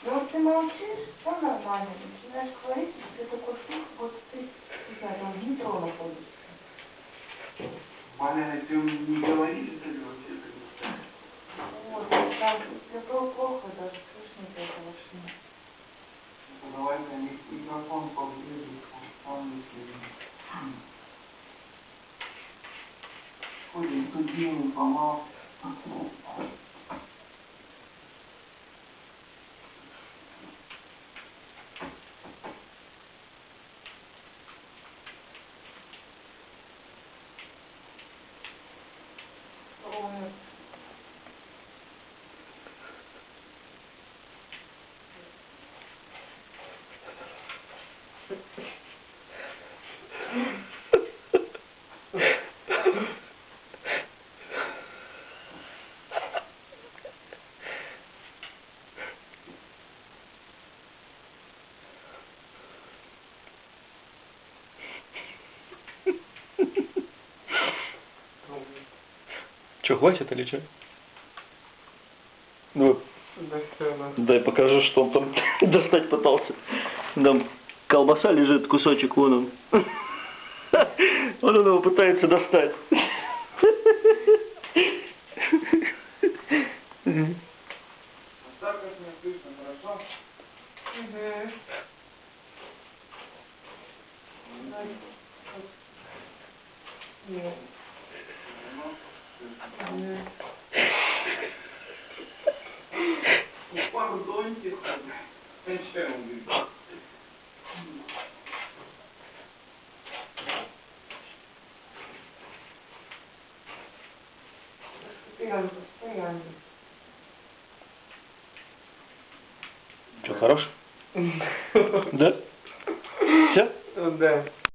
Ну вот ты молчишь, все нормально, начинаешь говорить, и ты такой слух, вот ты, не знаю, там в метро находишься. Понятно, если вы не говорили, то ли вообще так. Вот, там все плохо, даже слышно это вообще. Давайте микрофон поближе, он не ходим, студийный, помал. Ой. Че, хватит или что? Ну, Да все, да. дай покажу, что он там достать пытался. Там колбаса лежит, кусочек, вон он. Он его пытается достать. Так как меня слышно, хорошо? Угу. Нет. Пардоньте, зачем вы? Постоянно, постоянно. Че, хорош? Да? Все? Да.